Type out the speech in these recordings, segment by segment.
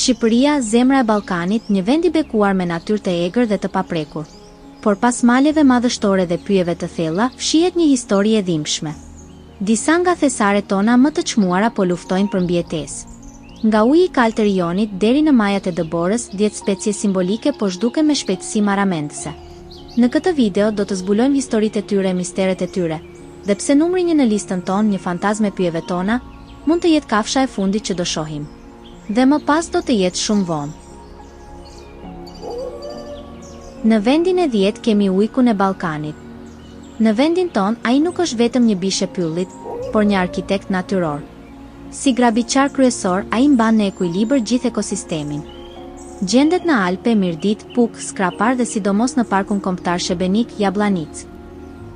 Shqipëria, zemra e Ballkanit, një vend i bekuar me natyrë të egër dhe të paprekur. Por pas maleve madhështore dhe pyjeve të thella, fshihet një histori e dhimbshme. Disa nga thesaret tona më të çmuara po luftojnë për mbijetesë. Nga uji i kaltë i Rionit deri në majat e dëborës, 10 specie simbolike po zhduken me shpejtësi maramendëse. Në këtë video do të zbulojmë historitë e tyre e misteret e tyre, dhe pse numri 1 në listën tonë, një fantazmë e pyjeve tona, mund të jetë kafsha e fundit që do shohim. Dhe më pas do të jetë shumë vonë. Në vendin e 10 kemi ujkun e Ballkanit. Në vendin ton, ai nuk është vetëm një bish e pyllit, por një arkitekt natyror. Si grabiçar kryesor, ai mban në ekuilibër gjithë ekosistemin. Gjendet në Alpe, Mirdit, Puk, Skrapar dhe sidomos në parkun kombëtar Shebenik, Jablanic.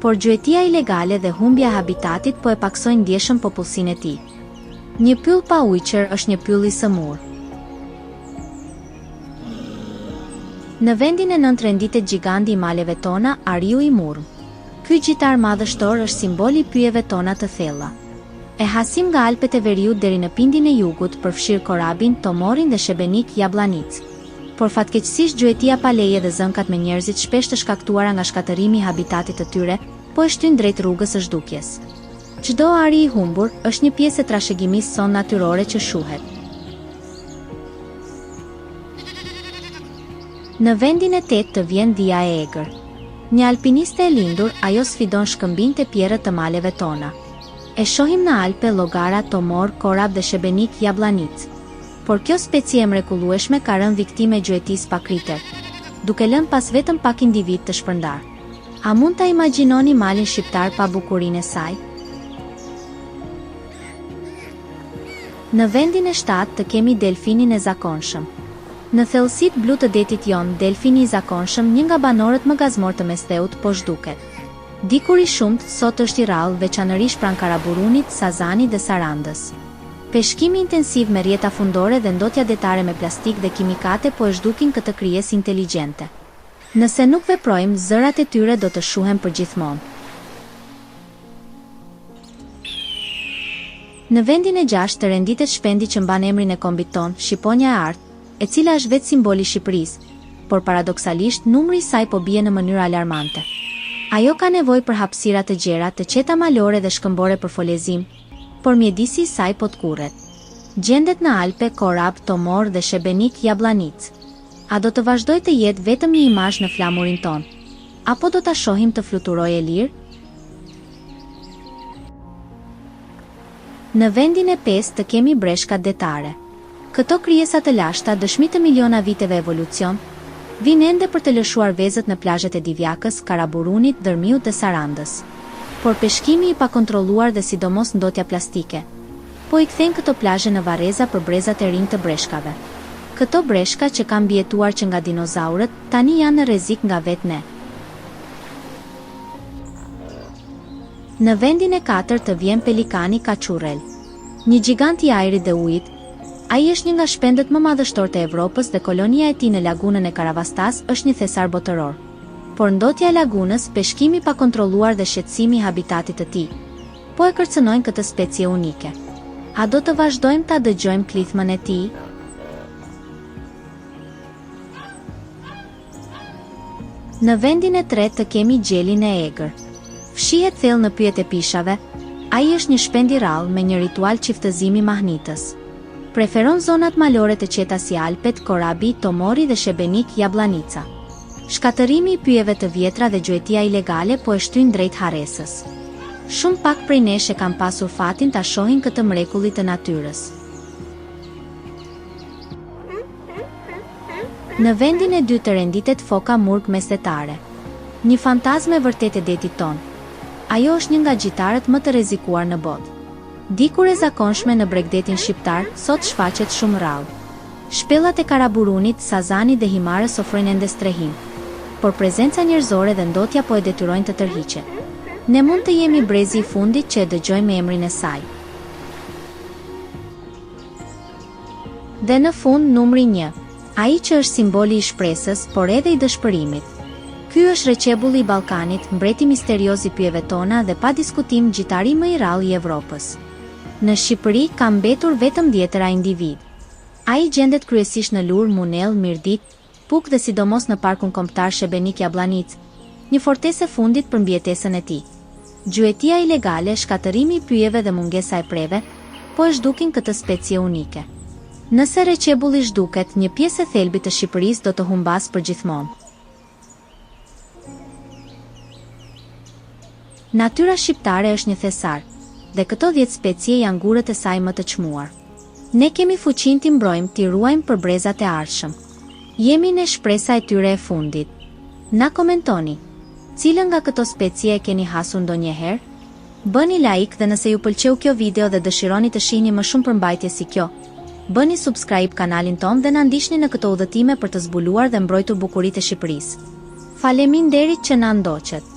Por gjuetia ilegale dhe humbja e habitatit po e paksojnë ndjeshëm popullsinë e tij. Një pyll pa ujqër është një pyll i sëmur. Në vendin e 9 renditet gjigandi i maleve tona, Ariu i Murm. Ky gjitar madhështor është simboli i pyjeve tona të thella. E hasim nga Alpet e Veriut deri në Pindin e Jugut, përfshir Korabin, Tomorin dhe Shebenik, Jablanic. Por fatkeqësisht gjuetia pa leje dhe zënkat me njerëzit shpesh të shkaktuara nga shkatërimi i habitatit të tyre, po e shtyn drejt rrugës së zhdukjes. Çdo ari i humbur është një pjesë e trashëgimisë son natyrore që shuhet. Në vendin e 8 të vjen Dia e Egër. Një alpiniste e lindur, ajo sfidon shkëmbinjtë e pjerrët të maleve tona. E shohim në Alpe, Llogara, Tomor, Korab dhe Shebenik, Jablanic. Por kjo specie e mrekullueshme ka rënë viktime e gjuetisë pa kriter, duke lënë pas vetëm pak individ të shpërndar. A mund ta imagjinoni malin shqiptar pa bukurinë e saj? Në vendin e 7 të kemi delfinin e zakonshëm. Në thellësitë blu të detit jon, delfini i zakonshëm, një nga banorët më gazmor të Mesdheut, po zhduket. Dikur i shumt, sot është i rrallë, veçanërisht pranë Karaburunit, Sazanit dhe Sarandës. Peshkimi intensiv me rjeta fundore dhe ndotja detare me plastik dhe kimikate po e zhdukin këtë krijesë inteligjente. Nëse nuk veprojmë, zërat e tyre do të shuhen përgjithmonë. Në vendin e 6 të renditet shpendi që mban emrin e kombit ton, Shqiponja e Artë, e cila është vetë simboli i Shqipërisë, por paradoksalisht numri i saj po bie në mënyrë alarmante. Ajo ka nevojë për hapësira të gjera, të qeta malore dhe shkëmbore për folezim, por mjedisi i saj po të kurret. Gjendet në Alpe, Korab, Tomor dhe Shebenik, Jablanic. A do të vazhdoj të jetë vetëm një imazh në flamurin ton, apo do ta shohim të fluturojë e lirë? Në vendin e 5 të kemi breshkat detare. Këto krijesa të lashta, dëshmi të miliona viteve evolucion, vinë ende për të lëshuar vezët në plazhet e Divjakës, Karaburunit, Dërmiut dhe Sarandës. Por peshkimi i pakontrolluar dhe sidomos ndotja plastike, po i kthejnë këto plazhe në varreza për brezat e rinj të breshkave. Këto breshka që kanë mbijetuar që nga dinozaurët, tani janë në rrezik nga vetë ne. Në vendin e 4 të vjen pelikani Kaçurrel. Një gjigant i ajrit dhe ujit, ai është një nga shpendët më madhështor të Evropës dhe kolonia e tij në lagunën e Karavastas është një thesar botëror. Por ndotja e lagunës, peshkimi pa kontrolluar dhe shqetësimi i habitatit të tij, po e kërcënojnë këtë specie unike. A do të vazhdojmë ta dëgjojmë klithmën e tij? Në vendin e 3 të kemi gjelin e egër. Fshihet thellë në pyjet e pishave, ai është një shpend i rrallë me një ritual qiftëzimi mahnitës. Preferon zonat malore të qeta si Alpet, Korabi, Tomori dhe Shebenik, Jablanica. Shkatërimi i pyjeve të vjetra dhe gjuetia ilegale po e shtyn drejt harresës. Shumë pak prej nesh e kanë pasur fatin ta shohin këtë mrekulli të natyrës. Në vendin e 2 të renditet foka murg mesetare. Një fantazmë e vërtet e detit ton. Ajo është një nga gjitarët më të rrezikuar në botë. Dikur e zakonshme në bregdetin shqiptar, sot shfaqet shumë rrallë. Shpellat e Karaburunit, Sazanit dhe Himarës ofrojnë ende strehim, por prezenca njerëzore dhe ndotja po e detyrojnë të tërhiqet. Ne mund të jemi brezi i fundit që e dëgjojmë emrin e saj. Dhe në fund numri 1, ai që është simboli i shpresës, por edhe i dëshpërimit. Ky është Reqebulli i Ballkanit, mbreti misterioz i pyjeve tona dhe pa diskutim gjitari më i rrallë i Evropës. Në Shqipëri ka mbetur vetëm 10 individ. Ai gjendet kryesisht në Lur, Munell, Mirdit, Puk dhe sidomos në parkun kombëtar Shebenik Jablanic, një fortesë fundit për mbijetesën e tij. Gjuetia ilegale, shkatërimi i pyjeve dhe mungesa e preve, po e zhdukin këtë specie unike. Nëse Reqebulli zhduket, një pjesë e thelbit të Shqipërisë do të humbas përgjithmonë. Natyra shqiptare është një thesar, dhe këto 10 specie janë gurët e saj më të çmuar. Ne kemi fuqinë t'i mbrojmë, t'i ruajmë për brezat e ardhshëm. Jemi ne shpresa e tyre e fundit. Na komentoni, cilën nga këto specie e keni hasur ndonjëherë? Bëni like dhe nëse ju pëlqeu kjo video dhe dëshironi të shihni më shumë përmbajtje si kjo, bëni subscribe kanalin ton dhe na ndiqni në këto udhëtime për të zbuluar dhe mbrojtur bukuritë e Shqipërisë. Faleminderit që na ndoqët.